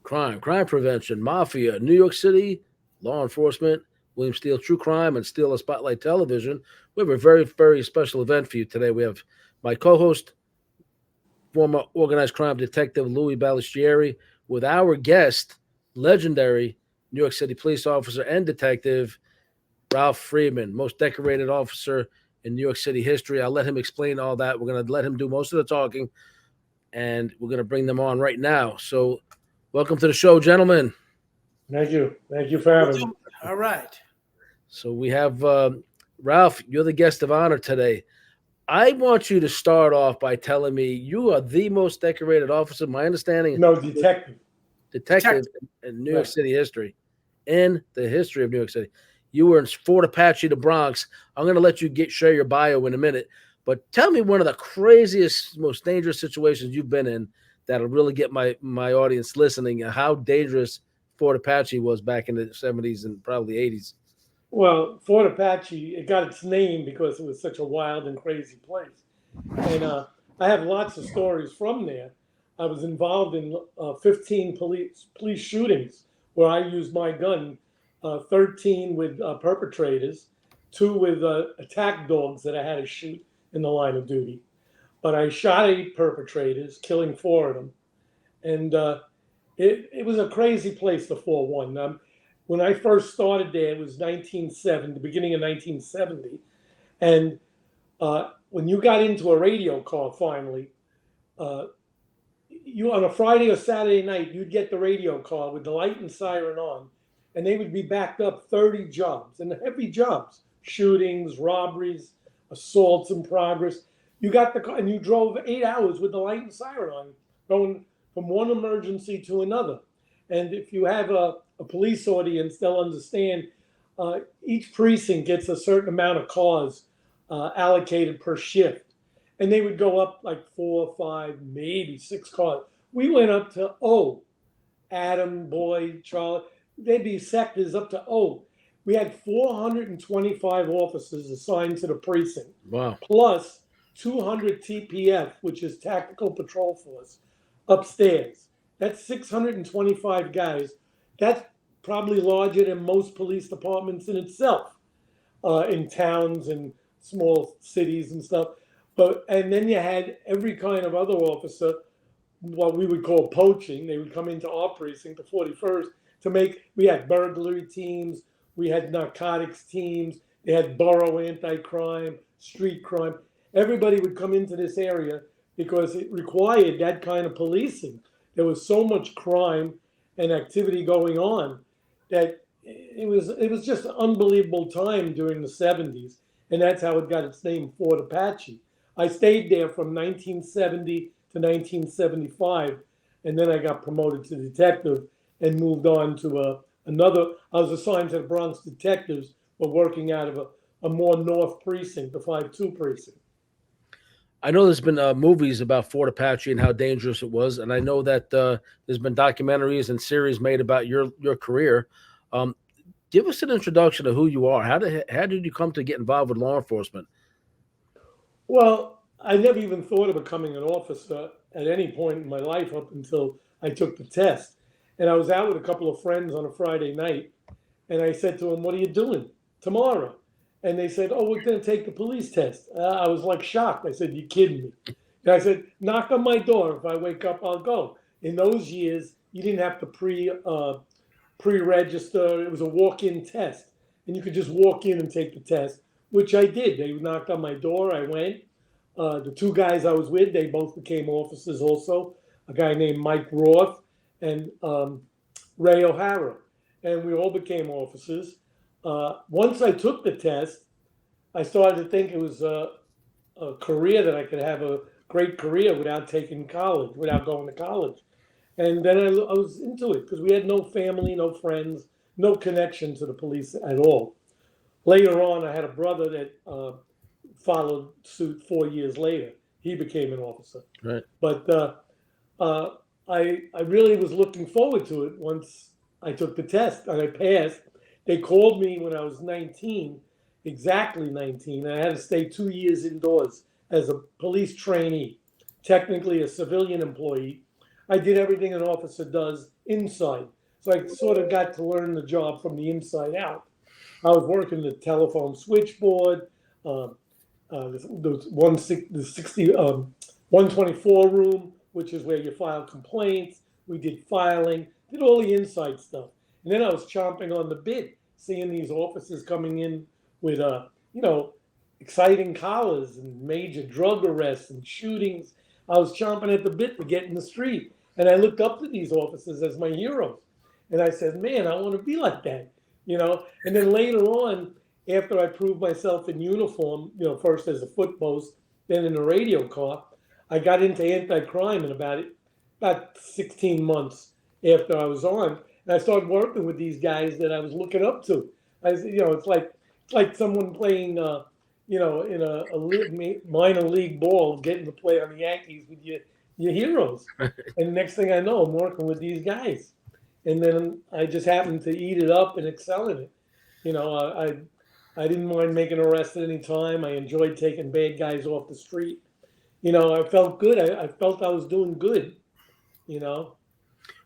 crime prevention, mafia, New York City, law enforcement, William Steele True Crime, and Steele Spotlight Television. We have a very, very special event for you today. We have my co-host, former organized crime detective Louie Balistieri, with our guest, legendary New York City police officer and detective Ralph Friedman, most decorated officer in New York City history. I'll let him explain all that. We're going to let him do most of the talking, and we're going to bring them on right now. So, welcome to the show, gentlemen. Thank you. Thank you for having me. All right. So, we have Ralph, you're the guest of honor today. I want you to start off by telling me you are the most decorated officer, my understanding. No, detective. Detective in New York City history, in the history of New York City. You were in Fort Apache, the Bronx. I'm going to let you share your bio in a minute, but tell me one of the craziest, most dangerous situations you've been in that'll really get my audience listening. How dangerous Fort Apache was back in the 70s and probably 80s. Well, Fort Apache, it got its name because it was such a wild and crazy place. And I have lots of stories from there. I was involved in 15 police shootings where I used my gun, 13 with perpetrators, 2 with attack dogs that I had to shoot in the line of duty. But I shot 8 perpetrators, killing 4 of them. And it was a crazy place, the 4-1. When I first started there, it was 1970, the beginning of 1970. And when you got into a radio call finally, you on a Friday or Saturday night, you'd get the radio call with the light and siren on, and they would be backed up 30 jobs, and heavy jobs, shootings, robberies, assaults in progress. You got the car, and you drove 8 hours with the light and siren on, going from one emergency to another. And if you have a police audience, they'll understand each precinct gets a certain amount of cars allocated per shift. And they would go up like 4, 5, maybe 6 cars. We went up to O. Adam, Boyd, Charlie. They'd be sectors up to O. We had 425 officers assigned to the precinct. Wow. Plus 200 TPF, which is Tactical Patrol Force, upstairs. That's 625 guys. That's probably larger than most police departments in itself, in towns and small cities and stuff. And then you had every kind of other officer, what we would call poaching. They would come into our precinct, the 41st, we had burglary teams, we had narcotics teams, they had borough anti-crime, street crime. Everybody would come into this area because it required that kind of policing. There was so much crime and activity going on that it was just an unbelievable time during the 70s. And that's how it got its name, Fort Apache. I stayed there from 1970 to 1975, and then I got promoted to detective and moved on to another. I was assigned to the Bronx detectives, but working out of a more north precinct, the 5-2 precinct. I know there's been movies about Fort Apache and how dangerous it was, and I know that there's been documentaries and series made about your career. Give us an introduction of who you are. How did you come to get involved with law enforcement? Well, I never even thought of becoming an officer at any point in my life up until I took the test. And I was out with a couple of friends on a Friday night, and I said to them, "What are you doing tomorrow?" And they said, "Oh, we're going to take the police test." I was like shocked. I said, "You kidding me?" And I said, "Knock on my door. If I wake up, I'll go." In those years, you didn't have to pre-register. It was a walk-in test, and you could just walk in and take the test, which I did. They knocked on my door. I went. The 2 guys I was with, they both became officers also. A guy named Mike Roth and Ray O'Hara, and we all became officers. Once I took the test, I started to think it was a career that I could have a great career without taking college, without going to college. And then I was into it because we had no family, no friends, no connection to the police at all. Later on, I had a brother that followed suit 4 years later. He became an officer. Right. But I really was looking forward to it once I took the test and I passed. They called me when I was 19, exactly 19. And I had to stay 2 years indoors as a police trainee, technically a civilian employee. I did everything an officer does inside. So I sort of got to learn the job from the inside out. I was working the telephone switchboard, um, the 124 room, which is where you file complaints. We did filing, did all the inside stuff. And then I was chomping on the bit, seeing these officers coming in with, exciting collars and major drug arrests and shootings. I was chomping at the bit to get in the street. And I looked up to these officers as my heroes. And I said, man, I want to be like that, And then later on, after I proved myself in uniform, first as a foot post, then in a radio car, I got into anti-crime in about 16 months after I was on. And I started working with these guys that I was looking up to. It's like someone playing, in a minor league ball, getting to play on the Yankees with your heroes. And next thing I know, I'm working with these guys. And then I just happened to eat it up and excel in it. I didn't mind making arrests at any time. I enjoyed taking bad guys off the street. I felt good. I felt I was doing good.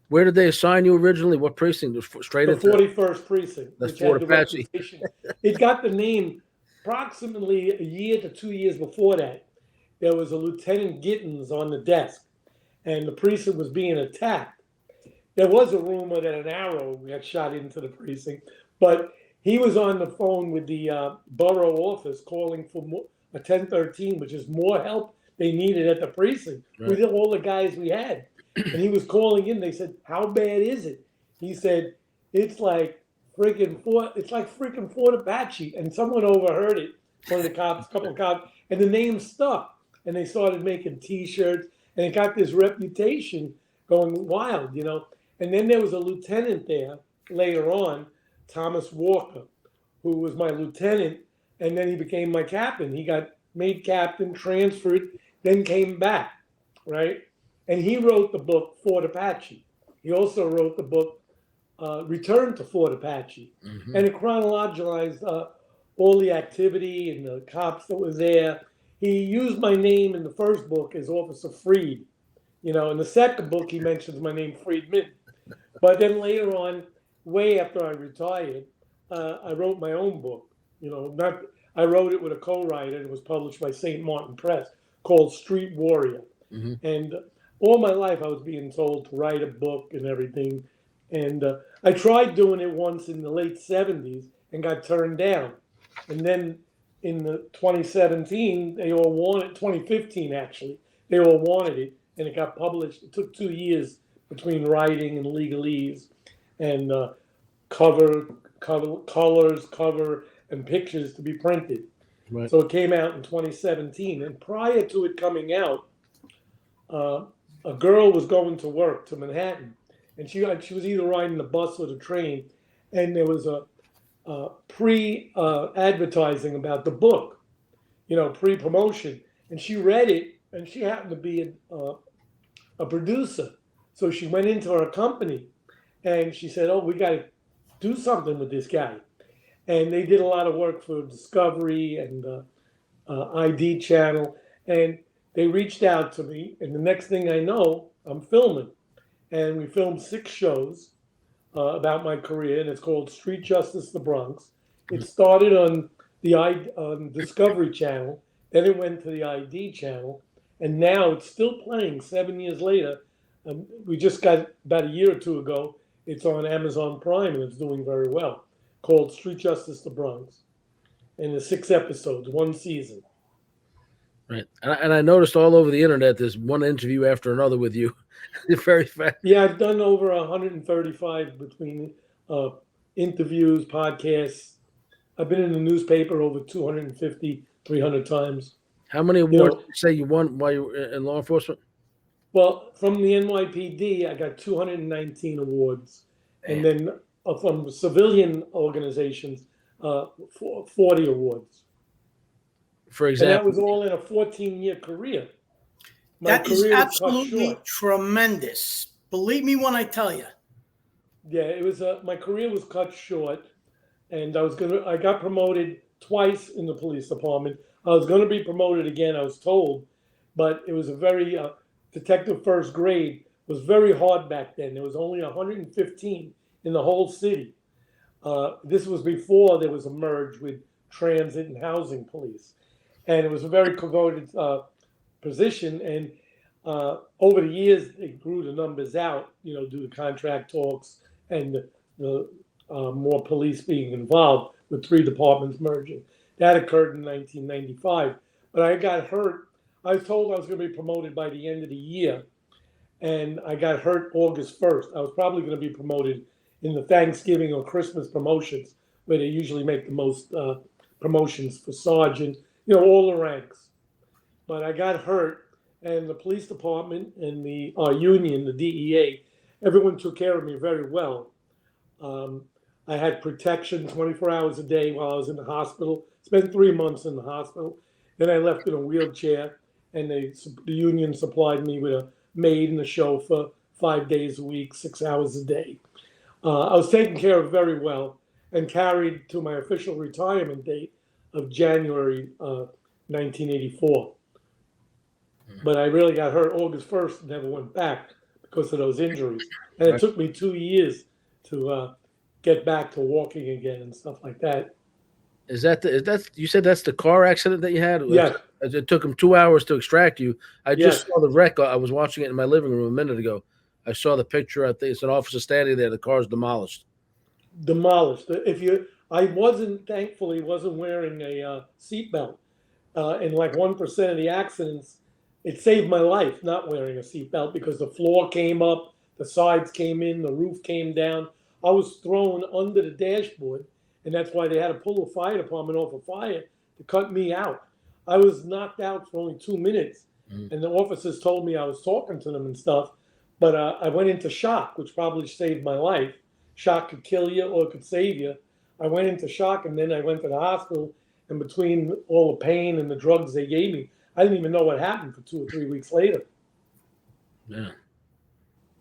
Where did they assign you originally? What precinct? Straight The into 41st precinct, That's which Fort had the Apache. reputation. It got the name approximately a year to 2 years before that. There was a Lieutenant Gittins on the desk, and the precinct was being attacked. There was a rumor that an arrow got shot into the precinct, but he was on the phone with the borough office calling for a 1013, which is more help they needed at the precinct. Right. We did all the guys we had. And he was calling in. They said, how bad is it? He said, it's like freaking Fort Apache. And someone overheard it, one of the cops, a couple of cops, and the name stuck. And they started making T-shirts, and it got this reputation going wild, And then there was a lieutenant there later on, Thomas Walker, who was my lieutenant, and then he became my captain. He got made captain, transferred, then came back, right? And he wrote the book Fort Apache. He also wrote the book Return to Fort Apache, and it chronologized all the activity and the cops that was there. He used my name in the first book as Officer Freed. In the second book, he mentions my name Friedman. But then later on, way after I retired, I wrote my own book. I wrote it with a co-writer, and it was published by St. Martin Press, called Street Warrior. And all my life, I was being told to write a book and everything. And I tried doing it once in the late 70s and got turned down. And then in the 2017, 2015 actually, they all wanted it, and it got published. It took 2 years between writing and legalese, and colors, cover, and pictures to be printed. Right. So it came out in 2017. And prior to it coming out, a girl was going to work to Manhattan, and she was either riding the bus or the train, and there was a pre-advertising about the book, pre-promotion, and she read it, and she happened to be a producer, so she went into her company, and she said, "Oh, we got to do something with this guy," and they did a lot of work for Discovery and ID Channel, and they reached out to me, and the next thing I know, I'm filming. And we filmed 6 shows about my career, and it's called Street Justice, the Bronx. It started on the Discovery Channel, then it went to the ID Channel, and now it's still playing 7 years later. We just got, about a year or two ago, it's on Amazon Prime, and it's doing very well, called Street Justice, the Bronx. And it's 6 episodes, 1 season. Right. And I noticed all over the internet, there's one interview after another with you. Very fast. Yeah, I've done over 135 between interviews, podcasts. I've been in the newspaper over 250, 300 times. How many awards did you say you won while you were in law enforcement? Well, from the NYPD, I got 219 awards. And then from civilian organizations, 40 awards. For example, and that was all in a 14-year career. That is absolutely tremendous. Believe me when I tell you. Yeah, it was. My career was cut short, and I got promoted twice in the police department. I was going to be promoted again, I was told, but it was a very detective first grade. was very hard back then. There was only 115 in the whole city. This was before there was a merge with transit and housing police. And it was a very coveted position. And over the years, they grew the numbers out, due to contract talks and the more police being involved with 3 departments merging. That occurred in 1995. But I got hurt. I was told I was going to be promoted by the end of the year. And I got hurt August 1st. I was probably going to be promoted in the Thanksgiving or Christmas promotions, where they usually make the most promotions for sergeant, all the ranks. But I got hurt, and the police department and our union, the DEA, everyone took care of me very well. I had protection 24 hours a day while I was in the hospital. Spent 3 months in the hospital. Then I left in a wheelchair, and the union supplied me with a maid and a chauffeur 5 days a week, 6 hours a day. I was taken care of very well and carried to my official retirement date of January 1984. But I really got hurt August 1st and never went back because of those injuries. And it took me 2 years to get back to walking again and stuff like that. Is that you said that's the car accident that you had? Yes. It took them 2 hours to extract you. I just saw the wreck. I was watching it in my living room a minute ago. I saw the picture. I think it's an officer standing there. The car's demolished. Demolished. I thankfully wasn't wearing a seatbelt. In like 1% of the accidents, it saved my life not wearing a seatbelt because the floor came up, the sides came in, the roof came down. I was thrown under the dashboard, and that's why they had to pull the fire department off a fire to cut me out. I was knocked out for only 2 minutes, and the officers told me I was talking to them and stuff, but I went into shock, which probably saved my life. Shock could kill you or it could save you. I went into shock, and then I went to the hospital, and between all the pain and the drugs they gave me, I didn't even know what happened for 2 or 3 weeks later. Yeah.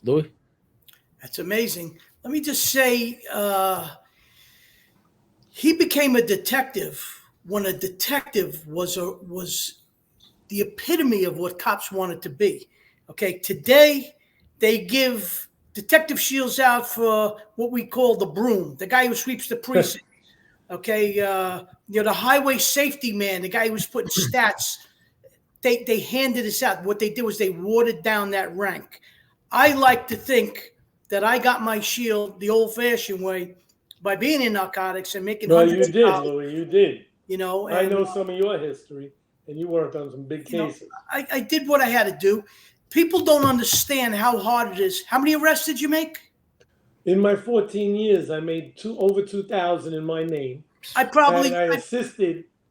Louis? That's amazing. Let me just say, he became a detective when a detective was the epitome of what cops wanted to be. Okay, today they give detective shields out for what we call the broom, the guy who sweeps the precinct. Okay, the highway safety man, the guy who was putting stats. They handed us out. What they did was they watered down that rank. I like to think that I got my shield the old-fashioned way by being in narcotics and making hundreds of dollars. Louis, you did. I know some of your history, and you worked on some big cases. I did what I had to do. People don't understand how hard it is. How many arrests did you make? In my 14 years, I made over 2,000 in my name. I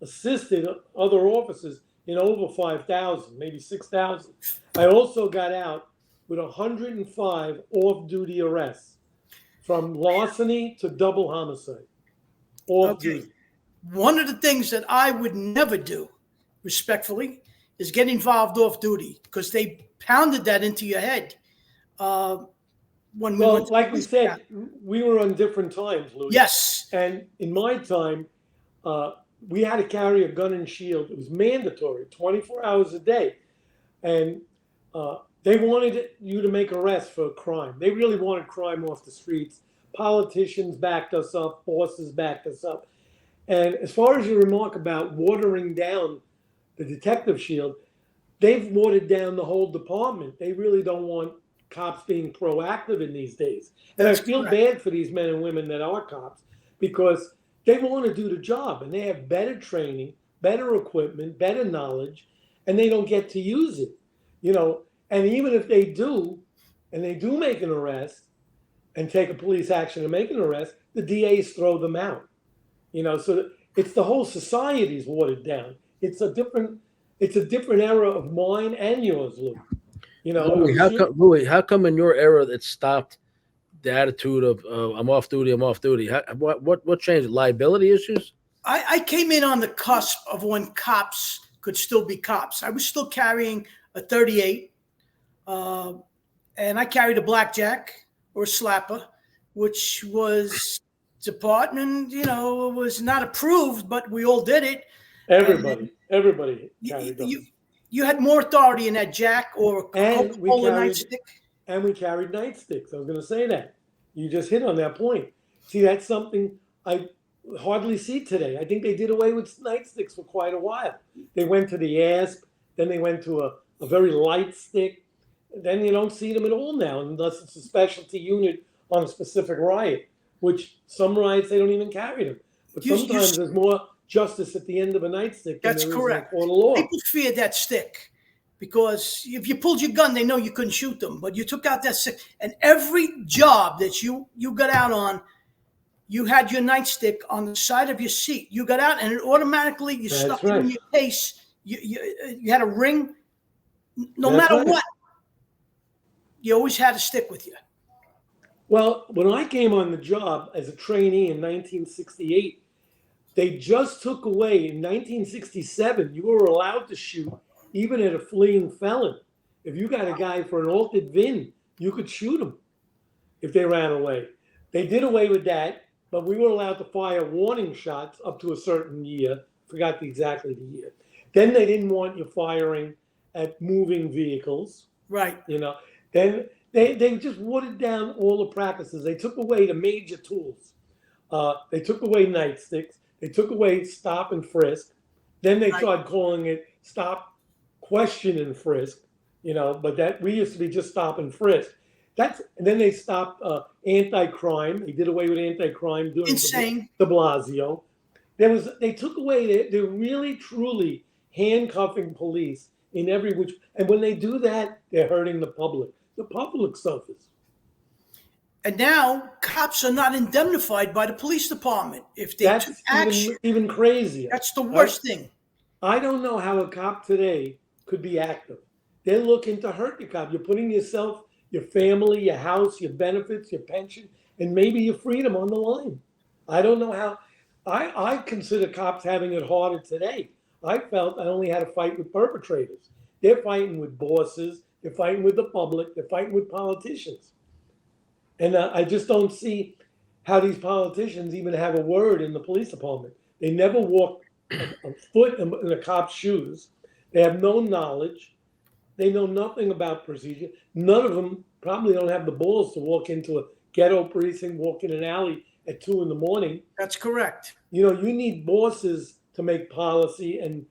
assisted other officers in over 5,000, maybe 6,000. I also got out with 105 off-duty arrests, from larceny to double homicide. Off-duty. One of the things that I would never do, respectfully, is get involved off-duty because they pounded that into your head. Like we said, we were on different times, Louis. Yes. And in my time, we had to carry a gun and shield. It was mandatory, 24 hours a day. And they wanted you to make arrests for a crime. They really wanted crime off the streets. Politicians backed us up. Bosses backed us up. And as far as your remark about watering down the detective shield, they've watered down the whole department. They really don't want cops being proactive in these days. And I feel bad for these men and women that are cops because they want to do the job and they have better training, better equipment, better knowledge, and they don't get to use it. And even if they do, and they do make an arrest and take a police action to make an arrest, the DAs throw them out. So it's the whole society's watered down. It's a different era of mine and yours, Lou. Louis, how come in your era it stopped the attitude of I'm off duty? What changed? Liability issues? I came in on the cusp of when cops could still be cops. I was still carrying a 38, and I carried a blackjack or a slapper, which was department, was not approved, but we all did it. Everybody carried those. You had more authority in that jack or Coca-Cola nightstick. and we carried nightsticks. I was going to say that. You just hit on that point. See, that's something I hardly see today. I think they did away with nightsticks for quite a while. They went to the ASP, then they went to a very light stick. Then you don't see them at all now, unless it's a specialty unit on a specific riot, which some riots they don't even carry them. But sometimes there's more justice at the end of a nightstick than That's there is correct. in a court of law. People fear that stick because if you pulled your gun, they know you couldn't shoot them. But you took out that stick, and every job that you got out on, you had your nightstick on the side of your seat. You got out, and it automatically you stuck it in your case. You had a ring. No matter what, you always had a stick with you. Well, when I came on the job as a trainee in 1968, they just took away in 1967, you were allowed to shoot even at a fleeing felon. If you got a guy for an altered VIN, you could shoot him if they ran away. They did away with that, but we were allowed to fire warning shots up to a certain year. Forgot exactly the year. Then they didn't want you firing at moving vehicles. Right. Then they just watered down all the practices. They took away the major tools. They took away nightsticks. They took away stop and frisk. Then they started calling it stop, question, and frisk. But that we used to be just stop and frisk. And then they stopped anti-crime. They did away with anti-crime during de Blasio. They took away. They're really truly handcuffing police in every which. And when they do that, they're hurting the public. The public suffers. And now cops are not indemnified by the police department if they took action. Even crazier. That's the worst thing. I don't know how a cop today could be active. They're looking to hurt the cop. You're putting yourself, your family, your house, your benefits, your pension, and maybe your freedom on the line. I don't know how. I consider cops having it harder today. I felt I only had to fight with perpetrators. They're fighting with bosses. They're fighting with the public. They're fighting with politicians. And I just don't see how these politicians even have a word in the police department. They never walk a foot in a cop's shoes. They have no knowledge. They know nothing about procedure. None of them probably don't have the balls to walk into a ghetto precinct, walk in an alley at 2 a.m. That's correct. You need bosses to make policy and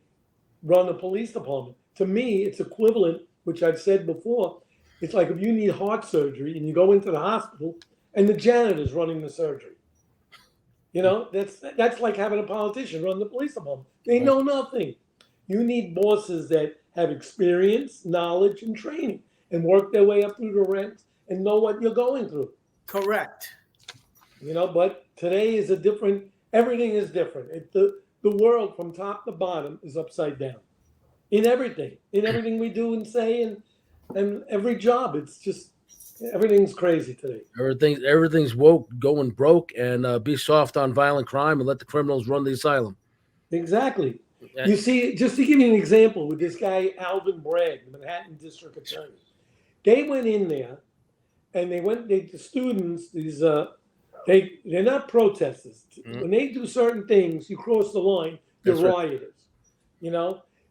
run a police department. To me, it's equivalent, which I've said before. It's like if you need heart surgery and you go into the hospital and the janitor's running the surgery. That's like having a politician run the police department. They know nothing. You need bosses that have experience, knowledge, and training and work their way up through the ranks and know what you're going through. Correct. But today is everything is different. The world from top to bottom is upside down. In everything we do and say and every job. It's just everything's crazy today. Everything's woke, going broke, and be soft on violent crime and let the criminals run the asylum. Exactly. You see, just to give you an example, with this guy Alvin Bragg, the Manhattan District Attorney, they went in there and the students, they're not protesters. Mm-hmm. When they do certain things, you cross the line, you're rioters.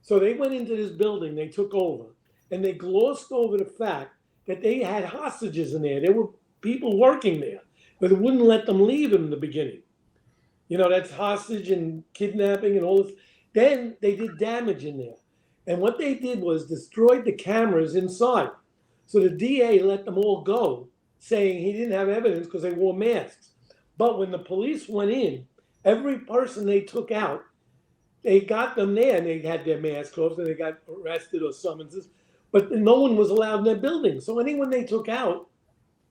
So they went into this building, they took over. And they glossed over the fact that they had hostages in there. There were people working there, but they wouldn't let them leave in the beginning. That's hostage and kidnapping and all this. Then they did damage in there. And what they did was destroyed the cameras inside. So the DA let them all go, saying he didn't have evidence because they wore masks. But when the police went in, every person they took out, they got them there and they had their masks off and they got arrested or summonses. But no one was allowed in their building. So anyone they took out,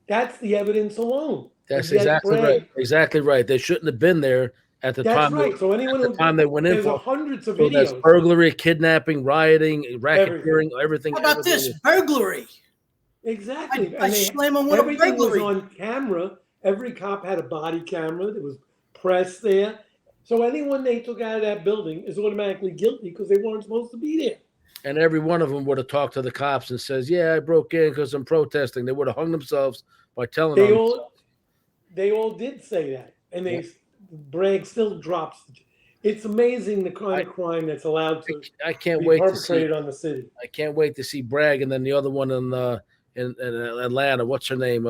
that's the evidence alone. That's exactly right. Exactly right. They shouldn't have been there at the time. That's right. So anyone time they went in there's for hundreds of so videos. That's burglary, kidnapping, rioting, racketeering, everything. How about this? Burglary. Exactly. I slam them with a burglary. Everything was on camera. Every cop had a body camera. There was press there. So anyone they took out of that building is automatically guilty because they weren't supposed to be there. And every one of them would have talked to the cops and says, "Yeah, I broke in because I'm protesting." They would have hung themselves by telling them. They all did say that, and Bragg still drops. It's amazing the kind of crime that's allowed to. I can't be wait perpetrated to see on the city. I can't wait to see Bragg and then the other one in in Atlanta. What's her name?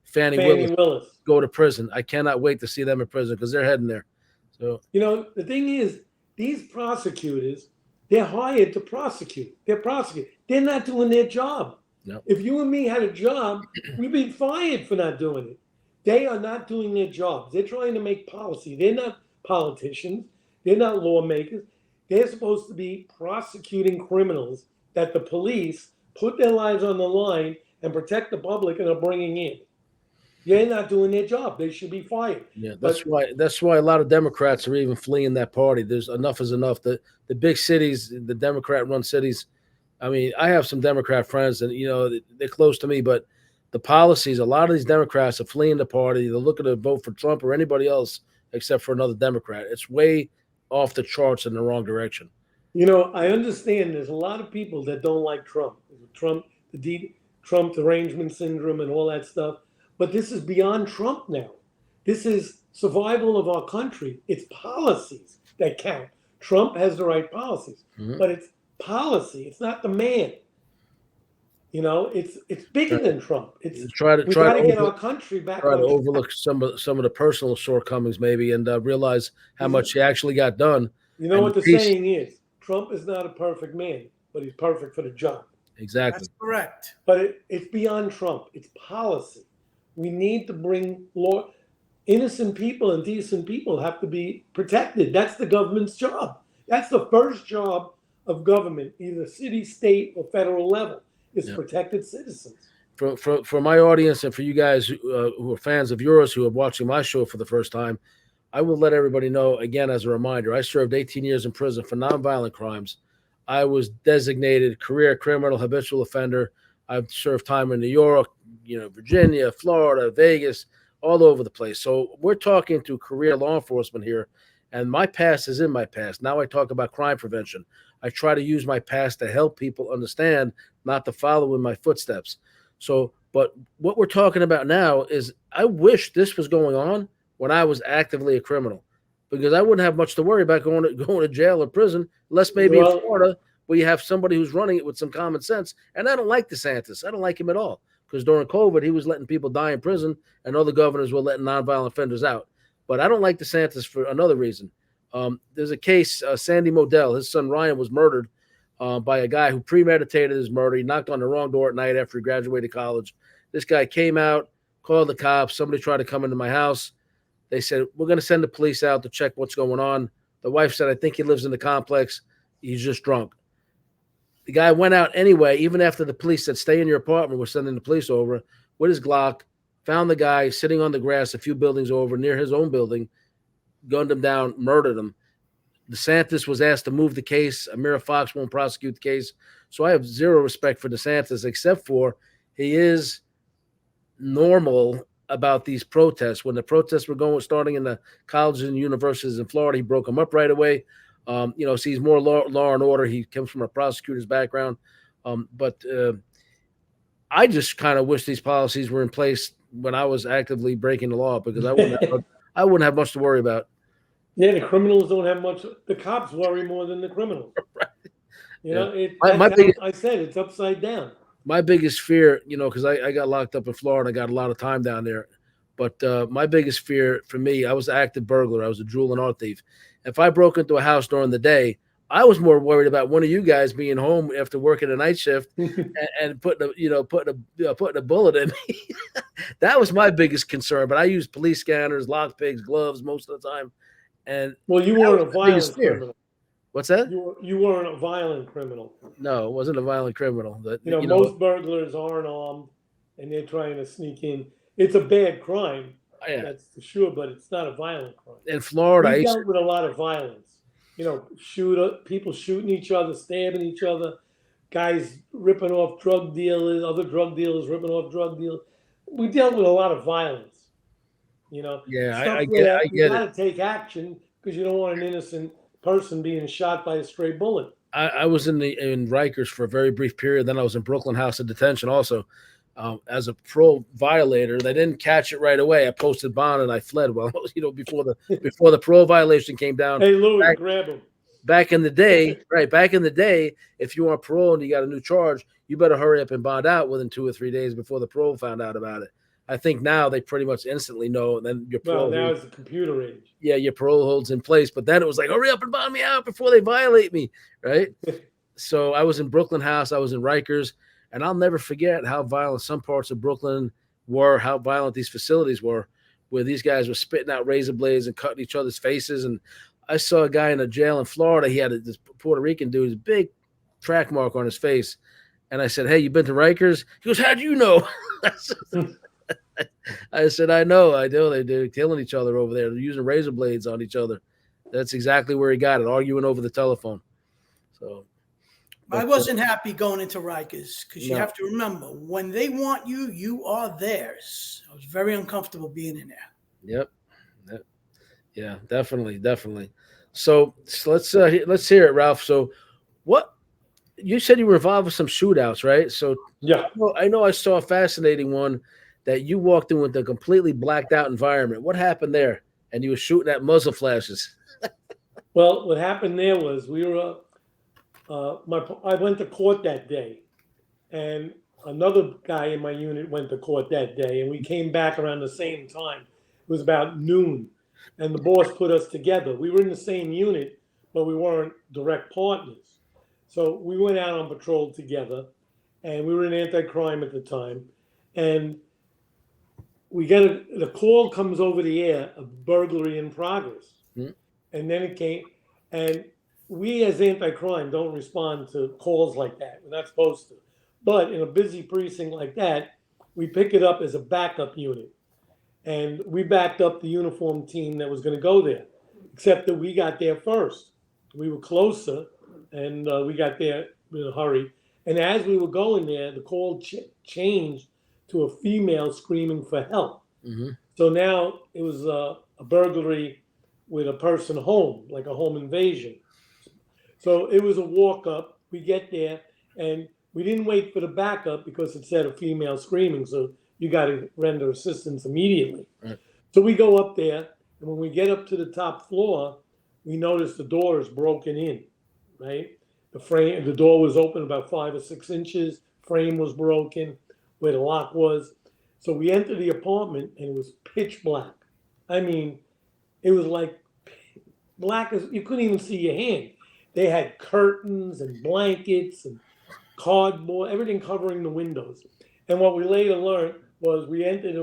Fannie Fannie Willis Willis. go to prison. I cannot wait to see them in prison because they're heading there. So The thing is, these prosecutors, they're hired to prosecute. They're prosecutors. They're not doing their job. no. If you and me had a job, we'd be fired for not doing it. They are not doing their jobs. They're trying to make policy. They're not politicians. They're not lawmakers. They're supposed to be prosecuting criminals that the police put their lives on the line and protect the public and are bringing in. They're not doing their job. They should be fired. Yeah, But that's why a lot of Democrats are even fleeing that party. There's enough is enough. The big cities, the Democrat-run cities. I mean, I have some Democrat friends, and they're close to me, but the policies, a lot of these Democrats are fleeing the party. They're looking to vote for Trump or anybody else except for another Democrat. It's way off the charts in the wrong direction. I understand there's a lot of people that don't like Trump. Trump, Trump derangement syndrome and all that stuff. But this is beyond Trump now. This is survival of our country. It's policies that count. Trump has the right policies, but it's policy. It's not the man. It's bigger than Trump. We got to get our country back. Try to overlook some of the personal shortcomings, maybe, and realize how much he actually got done. You know what the saying is: Trump is not a perfect man, but he's perfect for the job. Exactly. That's correct. But it's beyond Trump. It's policy. We need to bring law. Innocent people and decent people have to be protected. That's the government's job. That's the first job of government, either city, state, or federal level, is protected citizens. For my audience and for you guys who are fans of yours who are watching my show for the first time, I will let everybody know, again, as a reminder, I served 18 years in prison for nonviolent crimes. I was designated career criminal habitual offender. I've served time in New York, Virginia, Florida, Vegas, all over the place. So we're talking to career law enforcement here, and my past is in my past. Now I talk about crime prevention. I try to use my past to help people understand, not to follow in my footsteps. So, but what we're talking about now is I wish this was going on when I was actively a criminal, because I wouldn't have much to worry about going to jail or prison, unless maybe in Florida where you have somebody who's running it with some common sense. And I don't like DeSantis. I don't like him at all, because during COVID, he was letting people die in prison and other governors were letting nonviolent offenders out. But I don't like DeSantis for another reason. There's a case, Sandy Modell, his son Ryan was murdered by a guy who premeditated his murder. He knocked on the wrong door at night after he graduated college. This guy came out, called the cops. Somebody tried to come into my house. They said, we're going to send the police out to check what's going on. The wife said, I think he lives in the complex. He's just drunk. The guy went out anyway, even after the police said, stay in your apartment. We're sending the police over with his Glock, found the guy sitting on the grass a few buildings over near his own building, gunned him down, murdered him. DeSantis was asked to move the case. Amira Fox won't prosecute the case. So I have zero respect for DeSantis, except for he is normal about these protests. When the protests were starting in the colleges and universities in Florida, he broke them up right away. So he's more law and order. He comes from a prosecutor's background. But I just kind of wish these policies were in place when I was actively breaking the law, because I wouldn't have much to worry about. Yeah, the criminals don't have much. The cops worry more than the criminals. Right. I said it's upside down. My biggest fear, because I got locked up in Florida, I got a lot of time down there. But my biggest fear for me, I was an active burglar. I was a jewel and art thief. If I broke into a house during the day, I was more worried about one of you guys being home after working a night shift and putting a bullet in me. That was my biggest concern. But I used police scanners, lockpicks, gloves most of the time. And you weren't a violent criminal. What's that? You weren't a violent criminal. No, it wasn't a violent criminal. Most burglars aren't armed, and they're trying to sneak in. It's a bad crime, that's for sure, but it's not a violent crime. In Florida, we dealt with a lot of violence. People shooting each other, stabbing each other, guys ripping off drug dealers, other drug dealers ripping off drug dealers. We dealt with a lot of violence. I get it. You got to take action because you don't want an innocent person being shot by a stray bullet. I was in Rikers for a very brief period. Then I was in Brooklyn House of Detention also. As a parole violator, they didn't catch it right away. I posted bond and I fled. Well, before the parole violation came down. Hey, Louie, grab him. back in the day, right? Back in the day, if you were on parole and you got a new charge, you better hurry up and bond out within 2 or 3 days before the parole found out about it. I think now they pretty much instantly know, and then your Well, parole. now it's the computer age. Yeah, your parole holds in place. But then it was like, hurry up and bond me out before they violate me, right? So I was in Brooklyn House, I was in Rikers, and I'll never forget how violent some parts of Brooklyn were, how violent these facilities were, where these guys were spitting out razor blades and cutting each other's faces. And I saw a guy in a jail in Florida. He had this Puerto Rican dude, a big track mark on his face. And I said, hey, you been to Rikers? He goes, how'd you know? I said, I know. They're killing each other over there. They're using razor blades on each other. That's exactly where he got it, arguing over the telephone. So I wasn't happy going into Rikers because you No. have to remember, when they want you, you are theirs. I was very uncomfortable being in there. Yep. Yeah, definitely. So let's hear it, Ralph. So what you said you were involved with some shootouts, right? So Yeah. I know I saw a fascinating one that you walked in with a completely blacked out environment. What happened there? And you were shooting at muzzle flashes. Well, what happened there was we were. I went to court that day, and another guy in my unit went to court that day, and we came back around the same time. It was about noon, and the boss put us together. We were in the same unit, but we weren't direct partners. So we went out on patrol together, and we were in anti-crime at the time, and we get the call comes over the air of burglary in progress, and then it came, and we as anti-crime don't respond to calls like that. We're not supposed to. But in a busy precinct like that, we pick it up as a backup unit. And we backed up the uniform team that was going to go there, except that we got there first. We were closer, and we got there in a hurry. And as we were going there, the call changed to a female screaming for help. Mm-hmm. So now it was a burglary with a person home, like a home invasion. So it was a walk up. We get there, and we didn't wait for the backup because it said a female screaming. So you got to render assistance immediately. Right. So we go up there, and when we get up to the top floor, we notice the door is broken in, right? The door was open about 5 or 6 inches. Frame was broken where the lock was. So we entered the apartment, and it was pitch black. I mean, it was like black as you couldn't even see your hand. They had curtains and blankets and cardboard, everything covering the windows. And what we later learned was we entered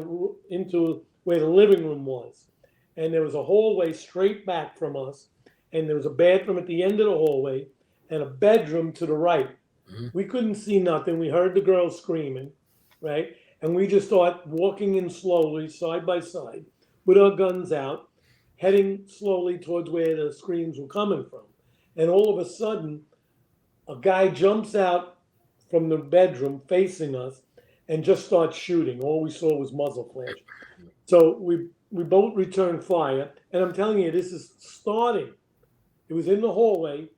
into where the living room was. And there was a hallway straight back from us. And there was a bathroom at the end of the hallway and a bedroom to the right. Mm-hmm. We couldn't see nothing. We heard the girl screaming, right? And we just started walking in slowly, side by side, with our guns out, heading slowly towards where the screams were coming from. And all of a sudden, a guy jumps out from the bedroom facing us and just starts shooting. All we saw was muzzle flash. So we both returned fire. And I'm telling you, this is starting. It was in the hallway,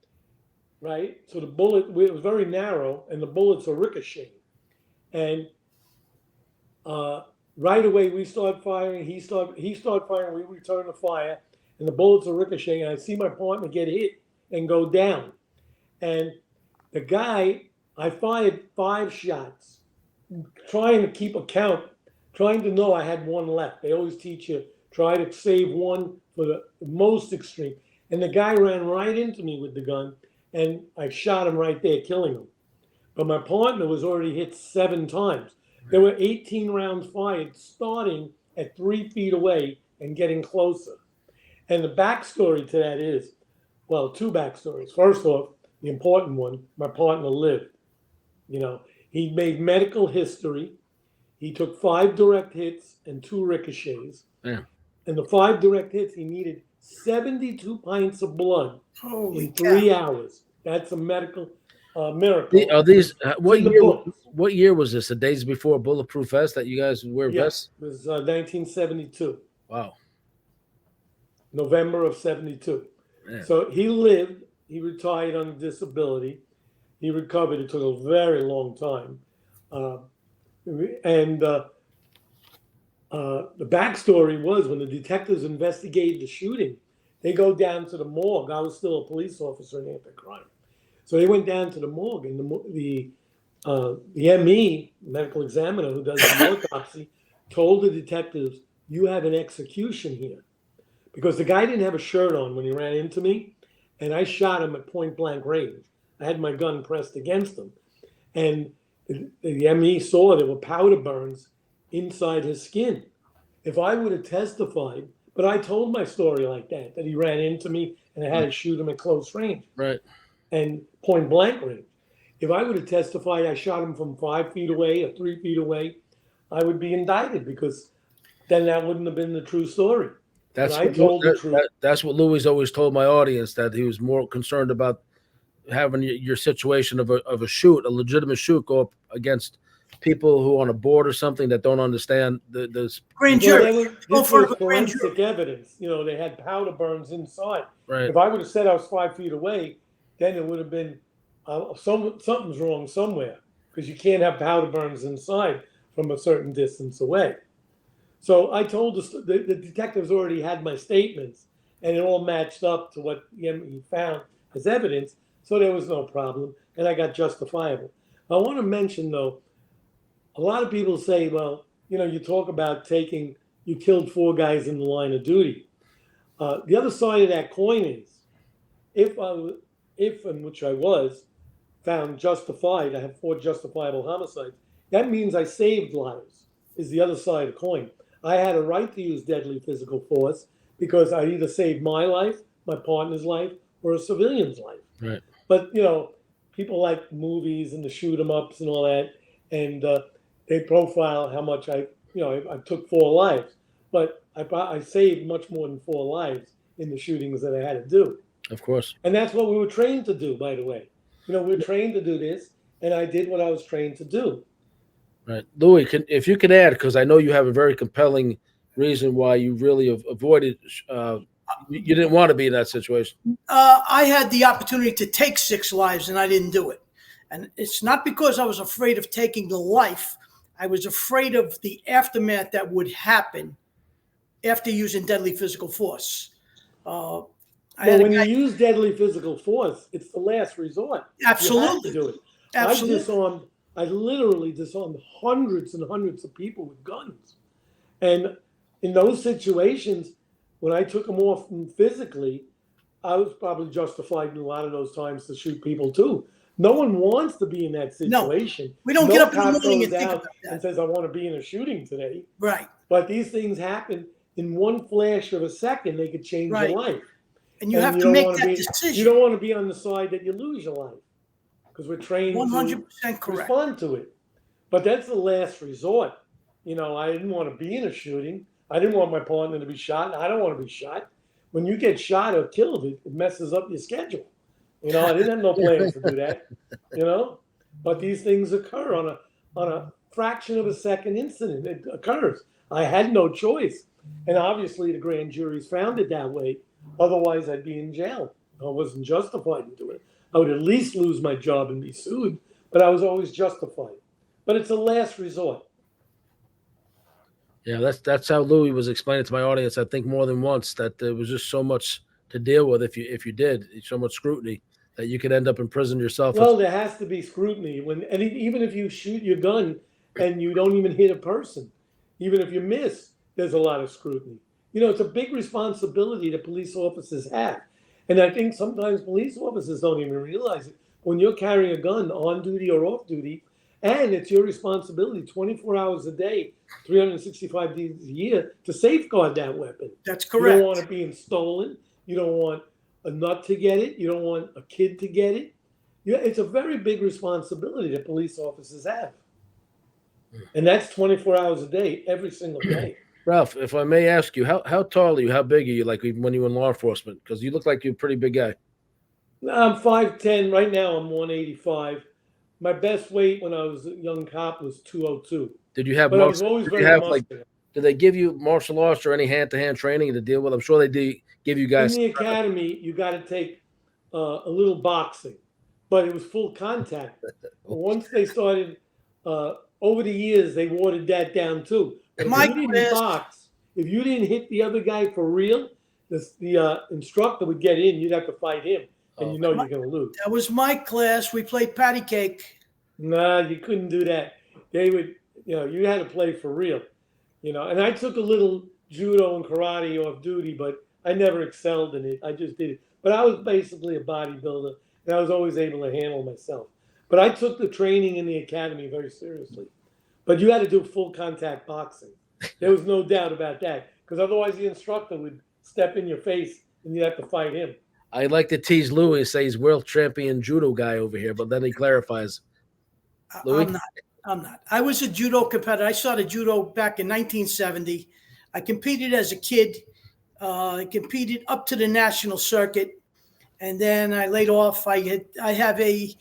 right? So it was very narrow, and the bullets are ricocheting. And right away, we start firing. He started firing. We return the fire, and the bullets are ricocheting. And I see my partner get hit and go down. And the guy, I fired 5 shots, trying to keep a count, trying to know I had one left. They always teach you, try to save one for the most extreme. And the guy ran right into me with the gun, and I shot him right there, killing him. But my partner was already hit 7 times. There were 18 rounds fired, starting at 3 feet away and getting closer. And the backstory to that is, well, 2 backstories. First off, the important one, my partner lived. You know, he made medical history. He took 5 direct hits and 2 ricochets. Yeah. And the 5 direct hits, he needed 72 pints of blood in 3 hours. That's a medical miracle. Are these what in the year? books. What year was this? The days before bulletproof vest that you guys wear vests? It was 1972. Wow. November of 72. Yeah. So he lived. He retired on disability. He recovered. It took a very long time. The backstory was when the detectives investigated the shooting, They go down to the morgue. I was still a police officer in anti-crime. So they went down to the morgue, and the ME, medical examiner who does the autopsy, told the detectives, "You have an execution here." Because the guy didn't have a shirt on when he ran into me, and I shot him at point blank range. I had my gun pressed against him. And the ME saw there were powder burns inside his skin. If I would have testified, but I told my story like that he ran into me and I had to shoot him at close range. Right. And point blank range. If I would have testified I shot him from 5 feet away or 3 feet away, I would be indicted because then that wouldn't have been the true story. That's I told the truth. That's what Louie's always told my audience, that he was more concerned about having your situation of a shoot, a legitimate shoot, go up against people who are on a board or something that don't understand the Grand Well, jury. this was forensic evidence. You know, they had powder burns inside. right. If I would have said I was 5 feet away, then it would have been something's wrong somewhere because you can't have powder burns inside from a certain distance away. So I told the detectives already had my statements, and it all matched up to what he found as evidence. So there was no problem, and I got justifiable. I want to mention, though, a lot of people say, well, you talk about you killed 4 guys in the line of duty. The other side of that coin is, if in which I was found justified, I have 4 justifiable homicides, that means I saved lives, is the other side of the coin. I had a right to use deadly physical force because I either saved my life, my partner's life, or a civilian's life. Right. But, people like movies and the shoot 'em ups and all that, and they profile how much I took 4 lives. But I saved much more than 4 lives in the shootings that I had to do. Of course. And that's what we were trained to do, by the way. We were trained to do this, and I did what I was trained to do. Right. Louie, if you could add, because I know you have a very compelling reason why you really avoided, you didn't want to be in that situation. I had the opportunity to take 6 lives, and I didn't do it. And it's not because I was afraid of taking the life. I was afraid of the aftermath that would happen after using deadly physical force. When you use deadly physical force, it's the last resort. Absolutely. You have to do it. Absolutely. I literally disarmed hundreds and hundreds of people with guns. And in those situations, when I took them off physically, I was probably justified in a lot of those times to shoot people too. No one wants to be in that situation. No, we don't get up in the morning and goes think out about that. and says, I want to be in a shooting today. Right. But these things happen in one flash of a second. They could change your life. And you have to make that decision. You don't want to be on the side that you lose your life because we're trained 100% to correct. respond to it. But that's the last resort. I didn't want to be in a shooting. I didn't want my partner to be shot. I don't want to be shot. When you get shot or killed, it messes up your schedule. I didn't have no plans to do that. But these things occur on a fraction of a second incident. It occurs. I had no choice. And obviously the grand juries found it that way. Otherwise, I'd be in jail. I wasn't justified in doing it. I would at least lose my job and be sued, but I was always justified. But it's a last resort. Yeah, that's how Louie was explaining to my audience, I think more than once, that there was just so much to deal with if you did, so much scrutiny that you could end up in prison yourself. Well, there has to be scrutiny even if you shoot your gun and you don't even hit a person, even if you miss, there's a lot of scrutiny. It's a big responsibility that police officers have. And I think sometimes police officers don't even realize it. When you're carrying a gun on duty or off duty, and it's your responsibility 24 hours a day, 365 days a year to safeguard that weapon. That's correct. You don't want it being stolen. You don't want a nut to get it. You don't want a kid to get it. It's a very big responsibility that police officers have. And that's 24 hours a day, every single day. Ralph, if I may ask you, how tall are you? How big are you, like when you were in law enforcement? Because you look like you're a pretty big guy. I'm 5'10". Right now I'm 185. My best weight when I was a young cop was 202. Did you have? But I was always very muscular. Did they give you martial arts or any hand-to-hand training to deal with? I'm sure they did give you guys. In the academy, you got to take a little boxing, but it was full contact. Once they started, over the years, they watered that down too. But if you didn't box, if you didn't hit the other guy for real, the instructor would get in, you'd have to fight him, and Oh. you're going to lose. That was my class. We played patty cake. Nah, you couldn't do that. They would, you had to play for real, And I took a little judo and karate off duty, but I never excelled in it. I just did it. But I was basically a bodybuilder, and I was always able to handle myself. But I took the training in the academy very seriously. But you had to do full contact boxing. There was no doubt about that, because otherwise the instructor would step in your face, and you'd have to fight him. I like to tease Louie and say he's world champion judo guy over here, but then he clarifies. Louie? I'm not. I was a judo competitor. I started judo back in 1970. I competed as a kid. I competed up to the national circuit, and then I laid off. I have a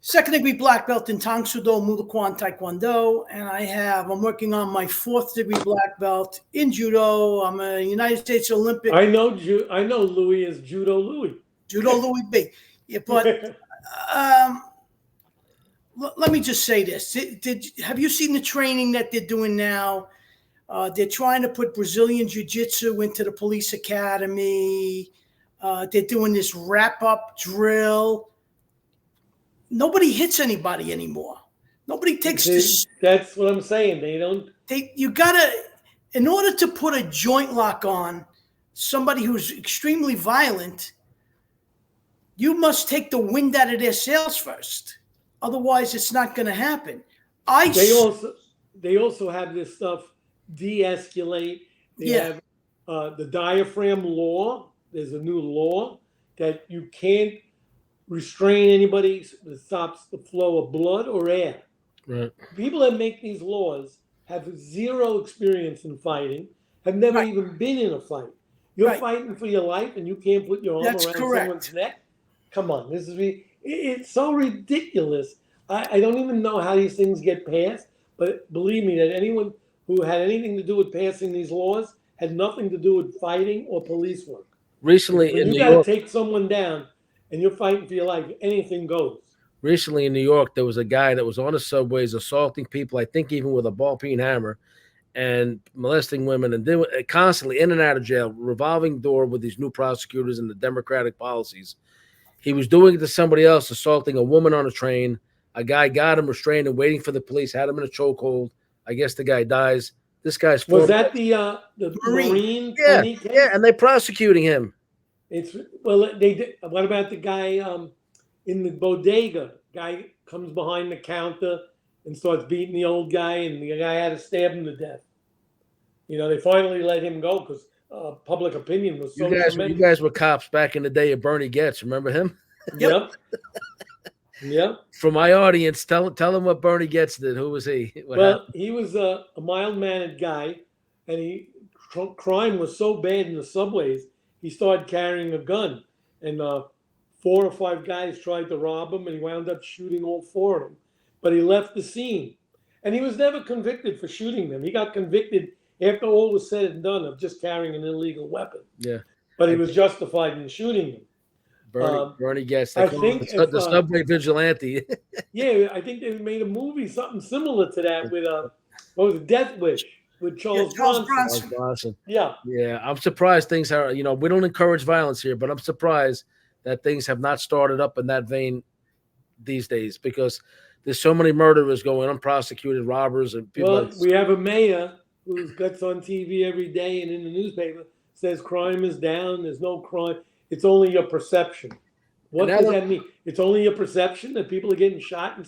second-degree black belt in Tang Soo Do, Muay Kwan Taekwondo, and I'm working on my fourth-degree black belt in judo. I'm a United States Olympic. I know Louie is Judo Louie. Judo Louie B. Yeah, but let me just say this. Have you seen the training that they're doing now? They're trying to put Brazilian Jiu-Jitsu into the police academy. They're doing this wrap-up drill. Nobody hits anybody anymore. Nobody takes this. That's what I'm saying. You gotta, in order to put a joint lock on somebody who's extremely violent, you must take the wind out of their sails first. Otherwise, it's not going to happen. They also have this stuff de-escalate. They have the diaphragm law. There's a new law that you can't restrain anybody that stops the flow of blood or air. Right. People that make these laws have zero experience in fighting, have never even been in a fight. You're fighting for your life, and you can't put your arm around someone's neck. Come on, it's so ridiculous. I don't even know how these things get passed, but believe me, that anyone who had anything to do with passing these laws had nothing to do with fighting or police work. Recently when in you New got to York, take someone down, and you're fighting for your life, anything goes. Recently in New York, there was a guy that was on the subways assaulting people, I think even with a ball-peen hammer, and molesting women, and then constantly in and out of jail, revolving door with these new prosecutors and the Democratic policies. He was doing it to somebody else, assaulting a woman on a train. A guy got him restrained and waiting for the police, had him in a chokehold. I guess the guy dies. This guy's was that the Marine? Yeah, and they're prosecuting him. They did. What about the guy in the bodega? Guy comes behind the counter and starts beating the old guy, and the guy had to stab him to death. They finally let him go because public opinion was so tremendous. You guys were cops back in the day of Bernie Getz. Remember him? Yep. Yep. For my audience, tell them what Bernie Getz did. Who was he? He was a mild-mannered guy, and crime was so bad in the subways, he started carrying a gun, and 4 or 5 guys tried to rob him, and he wound up shooting all 4 of them. But he left the scene, and he was never convicted for shooting them. He got convicted after all was said and done of just carrying an illegal weapon. Yeah. But he was justified in shooting them. Bernie Getz. I think the subway vigilante. Yeah, I think they made a movie, something similar to that with what was it, Death Wish with Charles Bronson. Yeah. I'm surprised things are. We don't encourage violence here, but I'm surprised that things have not started up in that vein these days because there's so many murderers going unprosecuted, robbers, and people. Well, we have a mayor who gets on TV every day and in the newspaper says crime is down. There's no crime. It's only your perception. What does that mean? It's only your perception that people are getting shot and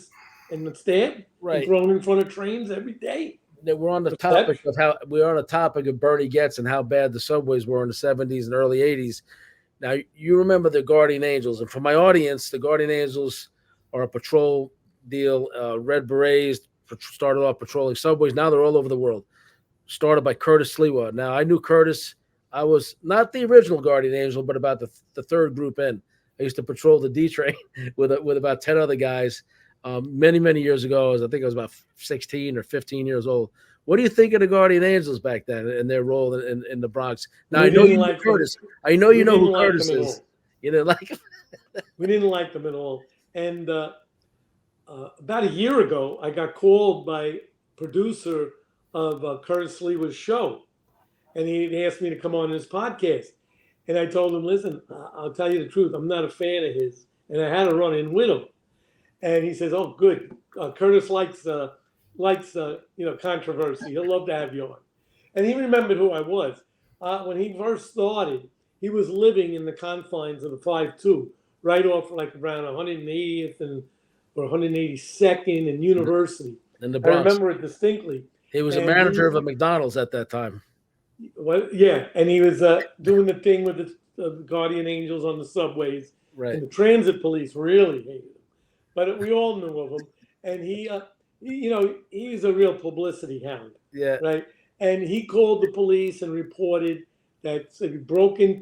stabbed and thrown in front of trains every day. We're on the topic of Bernie Getz and how bad the subways were in the 70s and early 80s. Now, you remember the Guardian Angels. And for my audience, the Guardian Angels are a patrol deal. Red Berets started off patrolling subways. Now they're all over the world. Started by Curtis Sliwa. Now, I knew Curtis. I was not the original Guardian Angel, but about the third group in. I used to patrol the D train with about 10 other guys many, many years ago. I think I was about 16 or 15 years old. What do you think of the Guardian Angels back then and their role in the Bronx? Now, I know you know Curtis. I know you know who Curtis is. You didn't like him? We didn't like them at all. And about a year ago, I got called by producer of Curtis Sliwa's show. And he asked me to come on his podcast. And I told him, listen, I'll tell you the truth. I'm not a fan of his. And I had a run in with him. And he says, oh, good. Curtis likes controversy. He'll love to have you on. And he remembered who I was. When he first started, he was living in the confines of the 5-2, right off like around 180th or 182nd and University. In the I Bronx. remember it distinctly. He was a And manager of a McDonald's at that time. Well, yeah, and he was doing the thing with the guardian angels on the subways, Right. and the transit police really hated him, but we all knew of him. And he's a real publicity hound, Yeah. right? And he called the police and reported that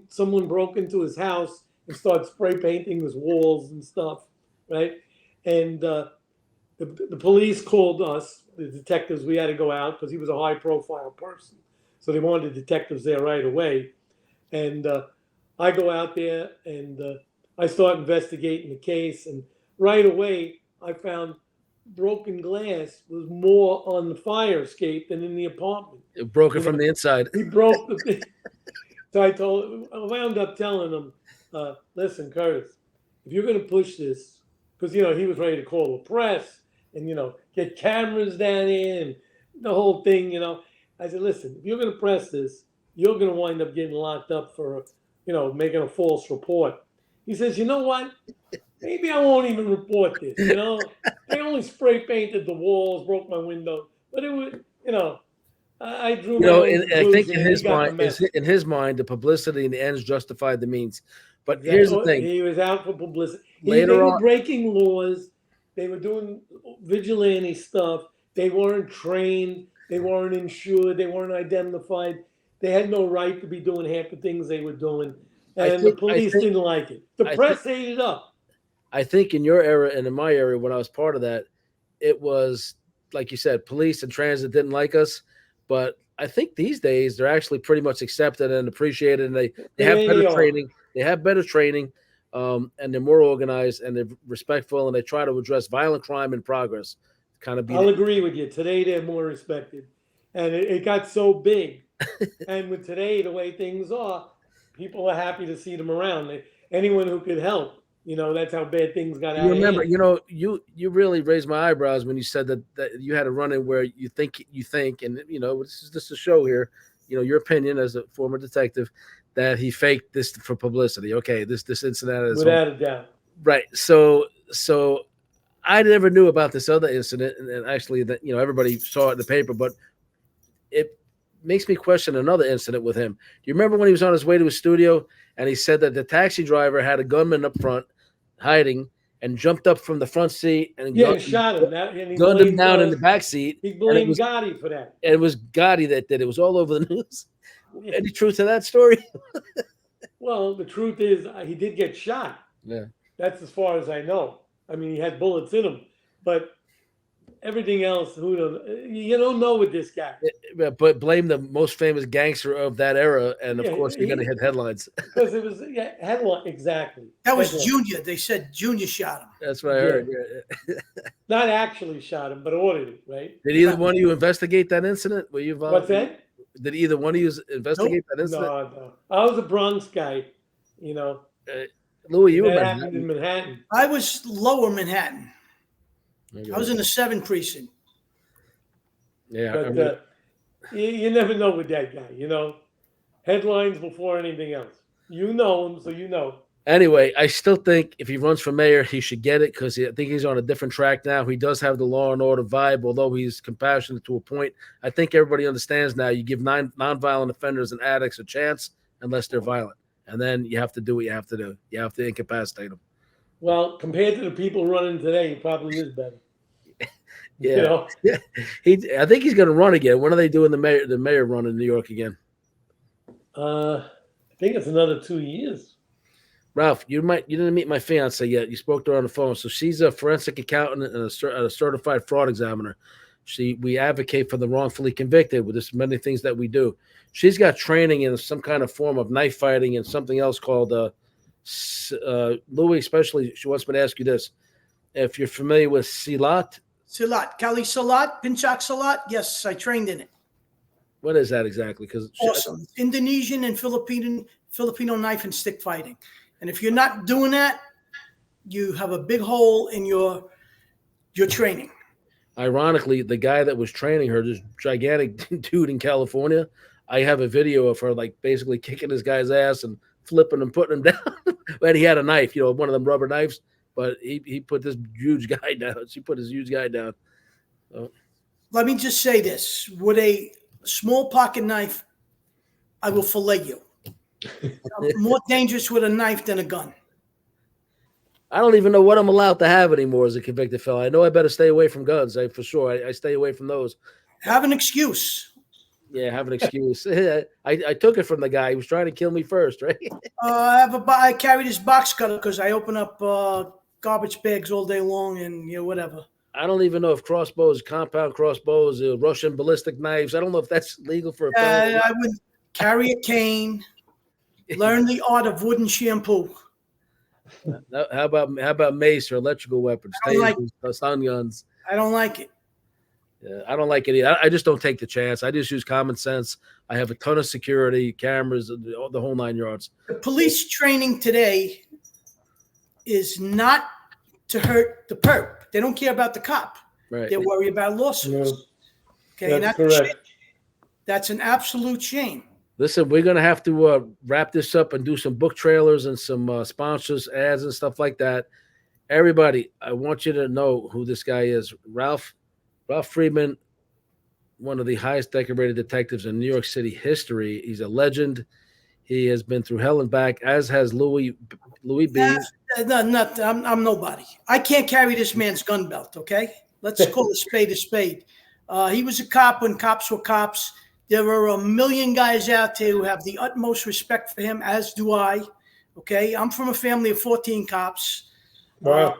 someone broke into his house and started spray painting his walls and stuff, right? And the police called us, the detectives. We had to go out because he was a high-profile person. So they wanted detectives there right away. And I go out there and I start investigating the case. And right away, I found broken glass was more on the fire escape than in the apartment. It broke it from the inside. He broke the thing. So I wound up telling him, listen, Curtis, if you're going to push this, because, he was ready to call the press and, get cameras down in and the whole thing, I said, listen, if you're going to press this, you're going to wind up getting locked up for, making a false report. He says, you know what? Maybe I won't even report this. They only spray painted the walls, broke my window, but it was, I drew my own I think in his mind, the publicity and the ends justified the means. But exactly. Here's the thing: he was out for publicity. They were breaking laws. They were doing vigilante stuff. They weren't trained. They weren't insured. They weren't identified. They had no right to be doing half the things they were doing. And the police didn't like it. The press ate it up. I think in your era and in my era, when I was part of that, it was, like you said, police and transit didn't like us. But I think these days they're actually pretty much accepted and appreciated. And they have better training. They have better training. And they're more organized and they're respectful. And they try to address violent crime in progress. I'll agree with you. Today they're more respected, and it got so big. And with today, the way things are, people are happy to see them around. Anyone who could help, that's how bad things got out. Remember, you really raised my eyebrows when you said that you had a run-in where you think, and this is just a show here. Your opinion as a former detective that he faked this for publicity. Okay, this incident is without a doubt. Right. So I never knew about this other incident, and actually, that everybody saw it in the paper, but it makes me question another incident with him. Do you remember when he was on his way to his studio, and he said that the taxi driver had a gunman up front, hiding, and jumped up from the front seat and shot him. Gunned him down in the back seat. He blamed Gotti for that. And it was Gotti that did it. It was all over the news. Yeah. Any truth to that story? Well, the truth is he did get shot. Yeah. That's as far as I know. I mean, he had bullets in him, but everything else, you don't know with this guy. But blame the most famous gangster of that era, and of course you're going to hit headlines. Because it was headline exactly. That was Junior. They said Junior shot him. That's what I heard. Yeah. Not actually shot him, but ordered it. Right? Did either one of you investigate that incident? Were you involved? What's that? Did either one of you investigate that incident? No. I was a Bronx guy. Louie, you were happened in Manhattan. I was lower Manhattan. I was in the 7 precinct. Yeah. But you never know with that guy, Headlines before anything else. You know him, so you know. Anyway, I still think if he runs for mayor, he should get it because I think he's on a different track now. He does have the law and order vibe, although he's compassionate to a point. I think everybody understands now you give nonviolent offenders and addicts a chance unless they're violent. And then you have to do what you have to do. You have to incapacitate them. Well, compared to the people running today, he probably is better. Yeah. Yeah. I think he's going to run again. When are they doing the mayor run in New York again? I think it's another 2 years. Ralph, you didn't meet my fiance yet. You spoke to her on the phone. So she's a forensic accountant and a certified fraud examiner. We advocate for the wrongfully convicted with this many things that we do. She's got training in some kind of form of knife fighting and something else called Louie, especially. She wants me to ask you this: if you're familiar with Silat. Kali Salat, Pinchak Salat. Yes, I trained in it. What is that exactly? Because Awesome. Indonesian and Filipino knife and stick fighting. And if you're not doing that, you have a big hole in your training. ironically, the guy that was training her, this gigantic dude in California, I have a video of her like basically kicking this guy's ass and flipping and putting him down. But he had a knife, one of them rubber knives. But he put this huge guy down. She put this huge guy down. So. Let me just say this: with a small pocket knife, I will fillet you. I'm more dangerous with a knife than a gun. I don't even know what I'm allowed to have anymore as a convicted felon. I know I better stay away from guns. For sure. I stay away from those. Have an excuse. Yeah, have an excuse. I took it from the guy. He was trying to kill me first, right? I carry this box cutter because I open up garbage bags all day long and whatever. I don't even know if crossbows, compound crossbows, Russian ballistic knives. I don't know if that's legal for a felon. I would carry a cane. Learn the art of wooden shampoo. How about mace or electrical weapons, tasers, stun guns? I don't like it. Yeah, I don't like it either. I just don't take the chance. I just use common sense. I have a ton of security cameras, the whole 9 yards. The police training today is not to hurt the perp. They don't care about the cop. Right. They worry about lawsuits. No, Okay, that's correct. That's an absolute shame. Listen, we're going to have to wrap this up and do some book trailers and some sponsors, ads, and stuff like that. Everybody, I want you to know who this guy is. Ralph Friedman, one of the highest decorated detectives in New York City history. He's a legend. He has been through hell and back, as has Louie B. I'm nobody. I can't carry this man's gun belt, okay? Let's call a spade a spade. He was a cop when cops were cops. There are a million guys out there who have the utmost respect for him, as do I. Okay, I'm from a family of 14 cops. Wow.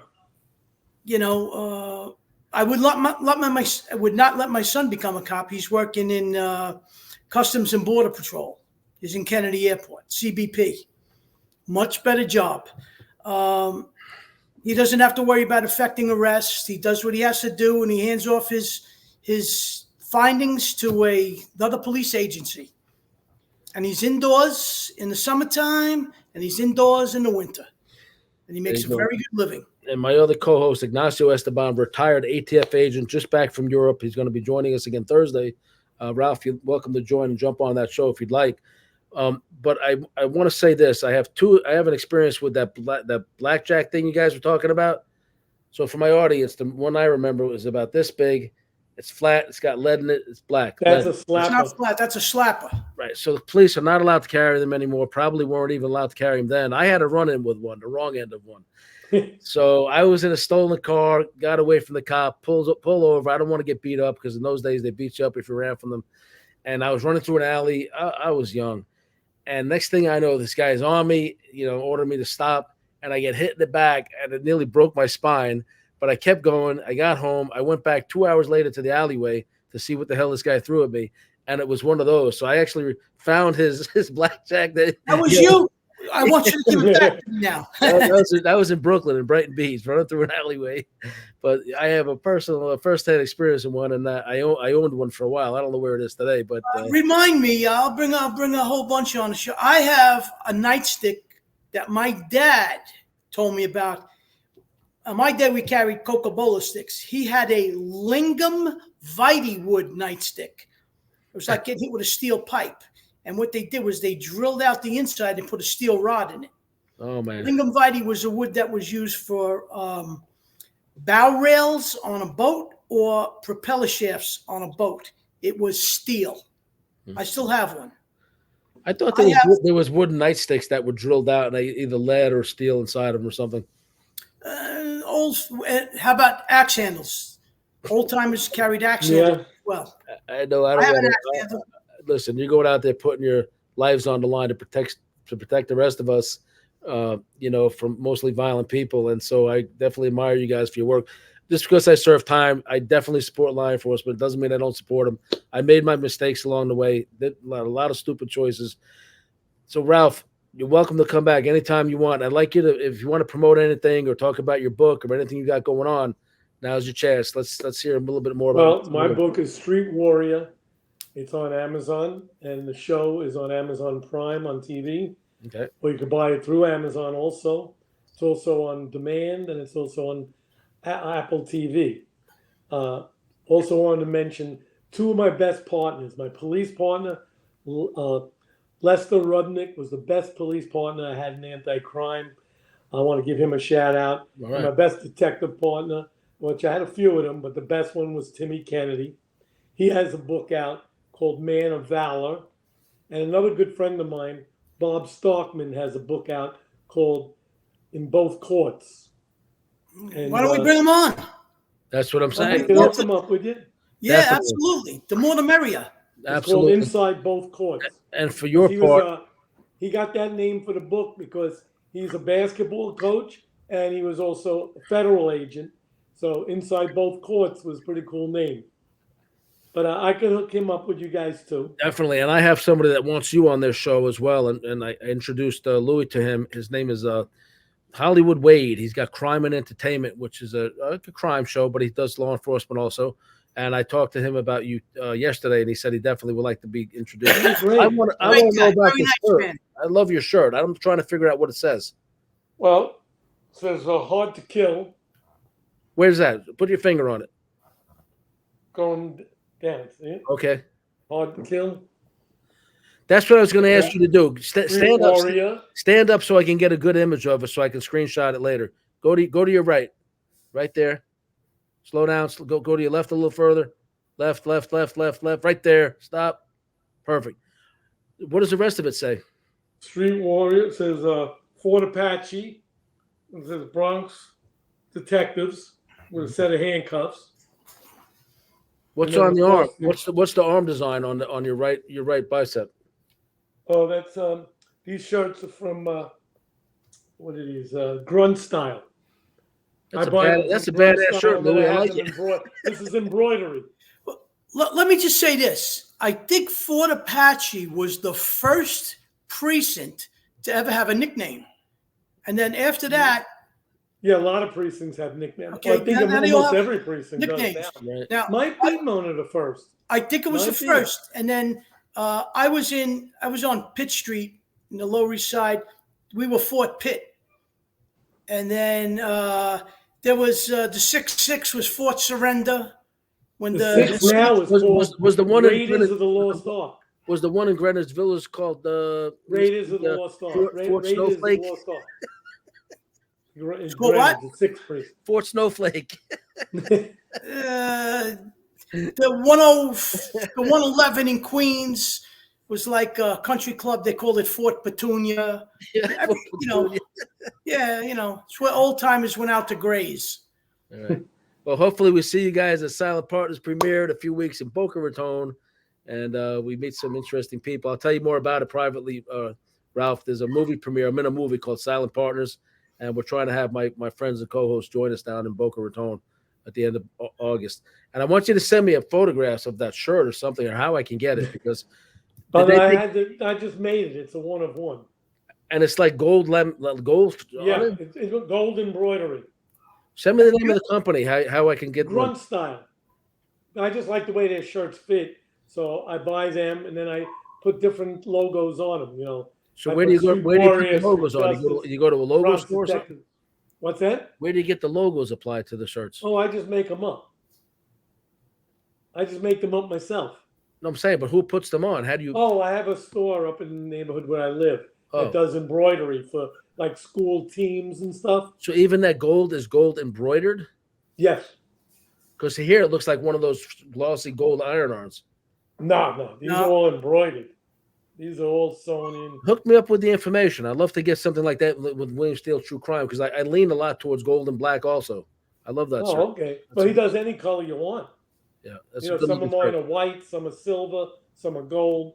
I would not let my son become a cop. He's working in Customs and Border Patrol. He's in Kennedy Airport, CBP. Much better job. He doesn't have to worry about effecting arrests. He does what he has to do, and he hands off his findings to another police agency. And he's indoors in the summertime, and he's indoors in the winter. And he makes a very good living. And my other co-host, Ignacio Esteban, retired ATF agent, just back from Europe. He's going to be joining us again Thursday. Ralph, you're welcome to join and jump on that show if you'd like. But I want to say this. I have an experience with that blackjack thing you guys were talking about. So for my audience, the one I remember was about this big. It's flat. It's got lead in it. It's black. That's lead. a slapper. It's not flat. That's a slapper. Right. So the police are not allowed to carry them anymore. Probably weren't even allowed to carry them then. I had a run-in with one, the wrong end of one. So I was in a stolen car, got away from the cop, pull over. I don't want to get beat up because in those days they beat you up if you ran from them. And I was running through an alley. I was young. And next thing I know, this guy's on me, ordered me to stop. And I get hit in the back and it nearly broke my spine. But I kept going. I got home. I went back 2 hours later to the alleyway to see what the hell this guy threw at me. And it was one of those. So I actually found his blackjack. That was you. I want you to give it back to me now. that was in Brooklyn, in Brighton Beach, running through an alleyway. But I have a personal first-hand experience in one, and I owned one for a while. I don't know where it is today. But remind me. I'll bring a whole bunch on the show. I have a nightstick that my dad told me about. My dad, we carried Coca-Cola sticks. He had a Lingam Vitae wood nightstick. It was like getting hit with a steel pipe. And what they did was they drilled out the inside and put a steel rod in it. Oh, man. Lingam Vitae was a wood that was used for bow rails on a boat or propeller shafts on a boat. It was steel. I still have one. I thought there was wooden nightsticks that were drilled out and either lead or steel inside them or something. How about axe handles? Old timers carried axe handles as well. I know. I don't know. Listen, you're going out there putting your lives on the line to protect the rest of us, from mostly violent people. And so I definitely admire you guys for your work. Just because I serve time, I definitely support law enforcement. It doesn't mean I don't support them. I made my mistakes along the way. Did a lot of stupid choices. So, Ralph, you're welcome to come back anytime you want. I'd like you to, if you want to promote anything or talk about your book or anything you got going on, now's your chance. Let's hear a little bit more about it. Well, my book is Street Warrior. It's on Amazon, and the show is on Amazon Prime on TV. Okay. Or you could buy it through Amazon also. It's also on demand, and it's also on Apple TV. Also wanted to mention two of my best partners. My police partner, Lester Rudnick, was the best police partner I had in anti-crime. I want to give him a shout out. All And right. my best detective partner, which I had a few of them, but the best one was Timmy Kennedy. He has a book out called Man of Valor. And another good friend of mine, Bob Starkman, has a book out called In Both Courts. And, Why don't we bring them on? That's what I'm I saying. can hook them up with you. Yeah, Definitely. absolutely. The more the merrier. It's Absolutely. called Inside Both Courts. And for your He part, he got that name for the book because he's a basketball coach and he was also a federal agent. So Inside Both Courts was a pretty cool name. But I could hook him up with you guys too. definitely. And I have somebody that wants you on their show as well. And I introduced Louie to him. His name is Hollywood Wade. He's got Crime and Entertainment, which is a crime show, but he does law enforcement also. And I talked to him about you yesterday, and he said he definitely would like to be introduced. Great. I want to know about the shirt. I love your shirt. I'm trying to figure out what it says. Well, it says Hard to Kill. Where's that? Put your finger on it. Going down, see it? Okay. Hard to Kill. That's what I was going to ask you to do. Stand up. Warrior. Stand up so I can get a good image of it so I can screenshot it later. Go to your right. Right there. Slow down. Go to your left a little further. Left. Right there. Stop. Perfect. What does the rest of it say? Street Warrior. It says Fort Apache. It says Bronx Detectives with a set of handcuffs. What's And then on the of arm? course, What's the arm design on your right bicep? Oh, that's these shirts are from what it is, Grunt Style. That's a buy them that's a from Grunt badass Style, shirt, and then Louie. I have like them it. This is embroidery. Let me just say this. I think Fort Apache was the first precinct to ever have a nickname. And then after that, Yeah, a lot of precincts have nicknames. Okay, I think now they all almost have every precinct nicknames. does now. Right. now Might be one of the first. I think it was the Might be. first. And then I was on Pitt Street in the Lower East Side. We were Fort Pitt. And then there was the 6-6 was Fort Surrender. When The six now is called was the one Raiders in of the Lost Ark. was the one in Greenwich Village called the Raiders of the Lost Ark. Fort Raiders of Snowflake? the Lost Ark. It's called what? Greenwich, the 6th precinct. Fort Snowflake. The 111 in Queens was like a country club. They called it Fort Petunia. Yeah, Fort Petunia. It's where old timers went out to graze. All right. Well, hopefully we see you guys at Silent Partners premiere in a few weeks in Boca Raton, and we meet some interesting people. I'll tell you more about it privately, Ralph. There's a movie premiere. I'm in a movie called Silent Partners, and we're trying to have my friends and co-hosts join us down in Boca Raton at the end of August. And I want you to send me a photographs of that shirt or something, or how I can get it, because I just made it. It's a one of one. and it's like gold. Yeah, it's gold embroidery. Send me the name of the company. How I can get Grunt Style. I just like the way their shirts fit, so I buy them and then I put different logos on them. So I where do you put go? Street Where do you put Warriors, the logos on? Justice, You go to a logo Bronx store or something? Detective. What's that? Where do you get the logos applied to the shirts? Oh, I just make them up. I just make them up myself. No, I'm saying, but who puts them on? How do you? Oh, I have a store up in the neighborhood where I live Oh. that does embroidery for like school teams and stuff. So even that gold is gold embroidered? Yes. Because here it looks like one of those glossy gold iron-ons. No. These are all embroidered. These are all sewn in. Hook me up with the information. I'd love to get something like that with William Steele True Crime, because I lean a lot towards gold and black also. I love that shirt. Okay. But he does any color you want. Yeah, that's Some of mine are white, some are silver, some are gold.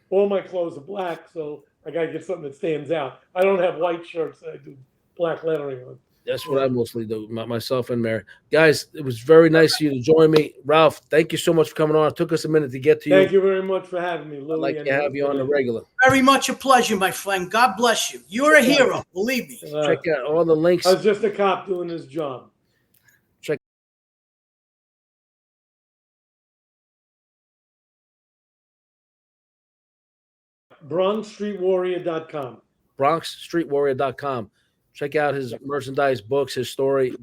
All my clothes are black, so I gotta get something that stands out. I don't have white shirts that I do black lettering on. That's what I mostly do, myself and Mary. Guys, it was very nice of you to join me. Ralph, thank you so much for coming on. It took us a minute to get to you. Thank you very much for having me, Louie. I'd like to have you on the regular. Very much a pleasure, my friend. God bless you. You're a hero, believe me. Check out all the links. I was just a cop doing his job. BronxStreetWarrior.com. BronxStreetWarrior.com. Check out his merchandise, books, his story.